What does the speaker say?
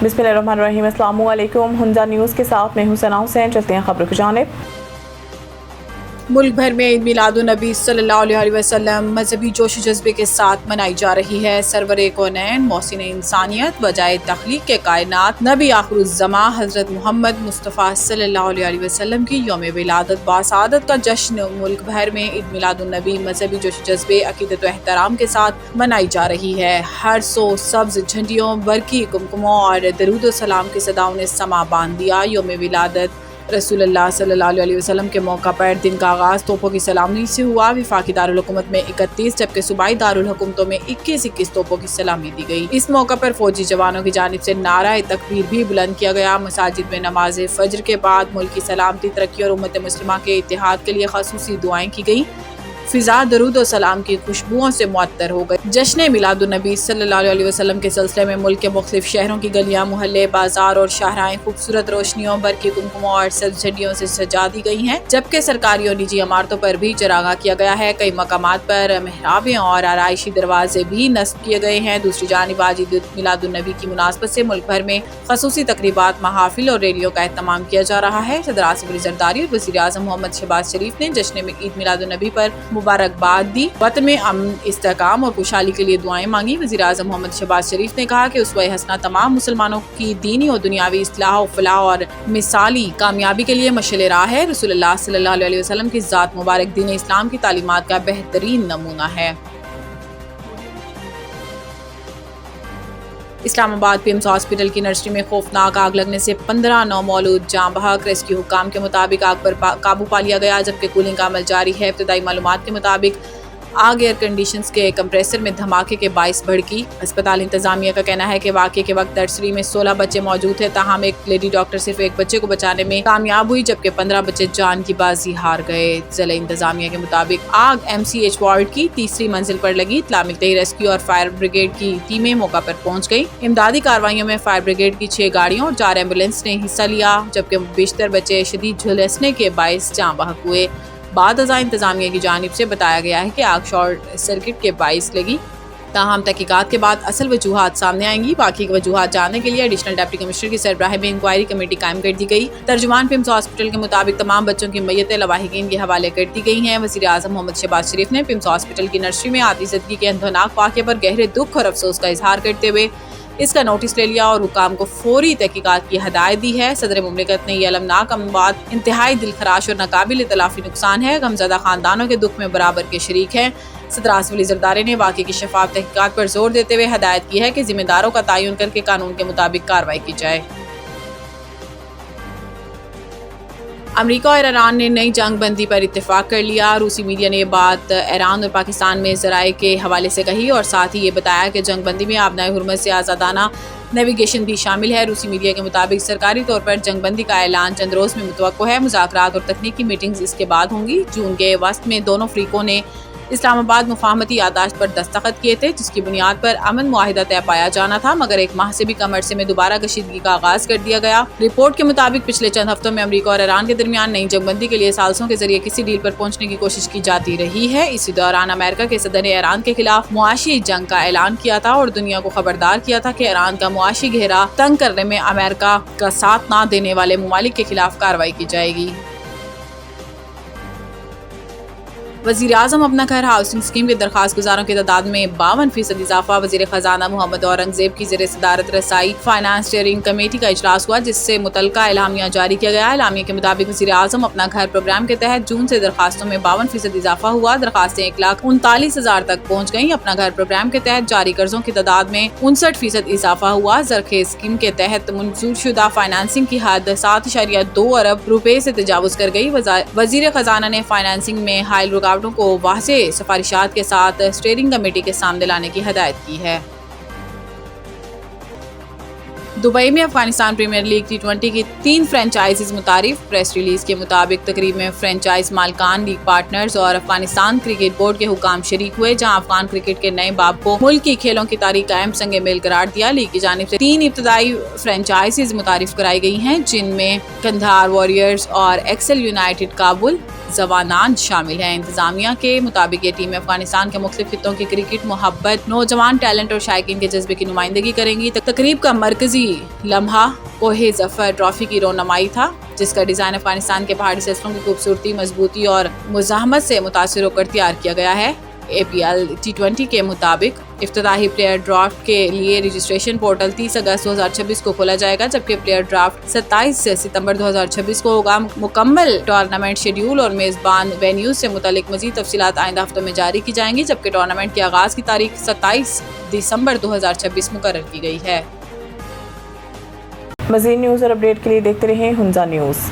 बिस्मिल्लाहिर्रहमानिर्रहीम। अस्सलामु अलैकुम। हुंजा न्यूज़ के साथ मैं हूं सना हुसैन। चलते हैं खबरों की जानिब। मुल्क भर में ईद मिलादुन्नबी सल्लल्लाहु अलैहि वसल्लम मजहबी जोश जज्बे के साथ मनाई जा रही है। सरवरे कौनैन मोहसिन इंसानियत वजाए तख्लीक के कायनात नबी आखिरुज़्ज़मा हज़रत मोहम्मद मुस्तफ़ा सल्लल्लाहु अलैहि वसल्लम की यौम विलादत बासआदत का जश्न मुल्क भर में ईद मिलादुन्नबी मजहबी जोश जज्बे अकीदत व एहतराम के साथ मनाई जा रही है। हर सौ सब्ज झंडियों, बरकी कुमकुमों और दरूद सलाम की सदाओं ने समा बांध दिया। यौम विलादत रसूलुल्लाह सल्लल्लाहु अलैहि वसल्लम के मौका पर दिन का आगाज़ तोपों की सलामी से हुआ। वफाकी दारुल हुकूमत में 31 जबकि सूबाई दारुल हुकूमतों में 21 तोपों की सलामी दी गई। इस मौका पर फौजी जवानों की जानिब से नारा तकबीर भी बुलंद किया गया। मसाजिद में नमाज फज्र के बाद मुल्क की सलामती, तरक्की और उम्मत मुस्लिमा के इत्तेहाद के लिए ख़ुसूसी दुआएं की गई। फिजा दरूद और सलाम की खुशबुओं से मुअत्तर हो गई। जश्न मिलादुन्नबी सल्लल्लाहु अलैहि वसल्लम के सिलसिले में मुल्क के मुख्तलिफ शहरों की गलियां, मोहल्ले, बाजार और शाहराएं खूबसूरत रोशनियों, बरकी कुमकुमों और सब्ज झंडियों से सजा दी गई हैं, जबकि सरकारी और निजी इमारतों पर भी चरागा किया गया है। कई मकामात पर मेहराबें और आराइशी दरवाजे भी नस्ब किए गए हैं। दूसरी जानिब आज ईद मिलादुन्नबी की मुनासबत से मुल्क भर में खसूसी तकरीबात, महाफिल और रैलियों का एहतमाम किया जा रहा है। सदर आसिफ अली जरदारी और वज़ीर आज़म मोहम्मद शहबाज शरीफ ने जश्न में ईद मिलादुन्नबी पर मुबारकबाद दी। वतन में अमन, इस्तेहकाम और खुशहाली के लिए दुआएं मांगी। वज़ीर आज़म मोहम्मद शहबाज शरीफ ने कहा कि उसवा हसना तमाम मुसलमानों की दीनी और दुनियावी इस्लाह और फलाह और मिसाली कामयाबी के लिए मशाल राह है। रसूलुल्लाह सल्लल्लाहु अलैहि वसल्लम की ज़ात मुबारक दीन इस्लाम की तालीमात का बेहतरीन नमूना है। इस्लामाबाद पिम्स हॉस्पिटल की नर्सरी में खौफनाक आग लगने से 15 नौमौलूद जाँ बहक। रेस्क्यू हुक्काम के मुताबिक आग पर काबू पा लिया गया, जबकि कूलिंग का अमल जारी है। इब्तदाई मालूमात के मुताबिक आग एयर कंडीशंस के कंप्रेसर में धमाके के बाइस भड़की। अस्पताल इंतजामिया का कहना है कि वाक़े के वक्त नर्सरी में 16 बच्चे मौजूद थे, ताहम एक लेडी डॉक्टर सिर्फ एक बच्चे को बचाने में कामयाब हुई, जबकि 15 बच्चे जान की बाजी हार गए। जिला इंतजामिया के मुताबिक आग MCH वार्ड की तीसरी मंजिल पर लगी। इत्तला मिलते ही रेस्क्यू और फायर ब्रिगेड की टीमें मौका पर पहुंच गई। इमदादी कार्रवाइयों में फायर ब्रिगेड की 6 गाड़ियों और 4 एम्बुलेंस ने हिस्सा लिया, जबकि बेशतर बच्चे शदीद झुलसने के बाइस जाँ बहक हुए। बाद अज़ा इंतजामिया की जानिब से बताया गया है कि आग शॉर्ट सर्किट के बाइस लगी। ताहम तहकीकात के बाद असल वजूहात सामने आएंगी। बाकी की वजूहात जानने के लिए एडिशनल डिप्टी कमिश्नर की सरबराही में इंक्वायरी कमेटी कायम कर दी गई। तर्जुमान पिम्स हॉस्पिटल के मुताबिक तमाम बच्चों की मैयतें लवाहिकीन के हवाले कर दी गई हैं। वज़ीर आज़म मोहम्मद शहबाज शरीफ ने पिम्स हॉस्पिटल की नर्सरी में आतिशदगी के अंधोनाक वाक़े पर गहरे दुख और अफसोस का इजहार करते हुए इसका नोटिस ले लिया और हुकाम को फौरी तहकीकात की हदायत दी है। सदर मुमलिकत ने यह अलमनाक अमवात इंतहाई दिलखराश और नाकाबिल तलाफी नुकसान है, गमज़दा खानदानों के दुख में बराबर के शरीक हैं। सदर आसिफ अली जरदारी ने वाक़े की शफाफ तहकीकात पर जोर देते हुए हदायत की है कि जिम्मेदारों का तयन करके कानून के मुताबिक कार्रवाई की जाए। अमेरिका और ईरान ने नई जंग बंदी पर इत्तेफाक कर लिया। रूसी मीडिया ने यह बात ईरान और पाकिस्तान में ज़राए के हवाले से कही और साथ ही ये बताया कि जंग बंदी में आबनाए हुर्मत से आज़ादाना नेविगेशन भी शामिल है। रूसी मीडिया के मुताबिक सरकारी तौर पर जंग बंदी का ऐलान चंद रोज़ में मुतवक्को है। मुज़ाकरात और तकनीकी मीटिंग्स इसके बाद होंगी। जून के वस्त में दोनों फ़रीकों ने इस्लामाबाद मुफाहमती यादाश्त पर दस्तखत किए थे, जिसकी बुनियाद पर अमन मुआहिदा तय पाया जाना था, मगर एक माह से भी कम अरसे में दोबारा कशीदगी का आगाज कर दिया गया। रिपोर्ट के मुताबिक पिछले चंद हफ्तों में अमेरिका और ईरान के दरमियान नई जंगबंदी के लिए सालसों के जरिए किसी डील पर पहुंचने की कोशिश की जाती रही है। इसी दौरान अमेरिका के सदर ने ईरान के खिलाफ मुआशी जंग का ऐलान किया था और दुनिया को खबरदार किया था कि ईरान का मुआशी घेरा तंग करने में अमेरिका का साथ न देने वाले ममालिक के खिलाफ कार्रवाई की जाएगी। वज़ीर आज़म अपना घर हाउसिंग स्कीम के दरखास्त गुजारों की तादाद में 52% इजाफा। वज़ीर ख़जाना मोहम्मद औरंगज़ेब की ज़ेर सदारत रसाई फाइनेंस स्टीयरिंग कमेटी का इजलास हुआ, जिससे मुतलका एलामिया जारी किया गया। एलामिया के मुताबिक वज़ीर आज़म अपना घर प्रोग्राम के तहत जून से दरखास्तों में 52% इजाफा हुआ। दरखास्तें 1,39,000 तक पहुँच गयी। अपना घर प्रोग्राम के तहत जारी कर्जों की तादाद में 59% इजाफा हुआ। ज़रखेज़ स्कीम के तहत मंजूर शुदा फाइनेंसिंग की हद 7.2 अरब रुपए से तजावुज़ कर गई। वज़ीर ख़जाना ने फाइनेंसिंग में हायल रुकावटों को वाज़ेह सिफारिशात के साथ स्टीयरिंग कमेटी के सामने लाने की हदायत की है। दुबई में अफगानिस्तान प्रीमियर लीग T20 की 3 फ्रेंचाइजीज मुतारिफ। प्रेस रिलीज के मुताबिक तकरीब में फ्रेंचाइज मालकान, लीग पार्टनर्स और अफगानिस्तान क्रिकेट बोर्ड के हुकाम शरीक हुए, जहां अफगान क्रिकेट के नए बाब को मुल्क की खेलों की तारीख कायम संगे मेल करार दिया। लीग की जानिब से 3 इब्तदाई फ्रेंचाइजीज मुतारिफ कराई गई हैं, जिनमें कंधार वॉरियर्स और एक्सेल यूनाइटेड काबुल, جوانان شامل ہیں۔ انتظامیہ کے مطابق یہ ٹیم افغانستان کے مختلف خطوں کی کرکٹ محبت، نوجوان ٹیلنٹ اور شائقین کے جذبے کی نمائندگی کریں گی۔ تقریب کا مرکزی لمحہ کوہ ظفر ٹرافی کی رونمائی تھا، جس کا ڈیزائن افغانستان کے پہاڑی سلسلوں کی خوبصورتی، مضبوطی اور مزاحمت سے متاثر ہو کر تیار کیا گیا ہے۔ APL T20 کے مطابق افتتاحی پلیئر ڈرافٹ کے لیے رجسٹریشن پورٹل 30 اگست 2026 کو کھولا جائے گا، جبکہ پلیئر ڈرافٹ 27 ستمبر 2026 کو ہوگا۔ مکمل ٹورنامنٹ شیڈیول اور میزبان وینیوز سے متعلق مزید تفصیلات آئندہ ہفتوں میں جاری کی جائیں گی، جبکہ ٹورنامنٹ کے آغاز کی تاریخ 27 دسمبر 2026 مقرر کی گئی ہے۔ مزید نیوز اور اپڈیٹ کے لیے دیکھتے رہیں ہنزا نیوز۔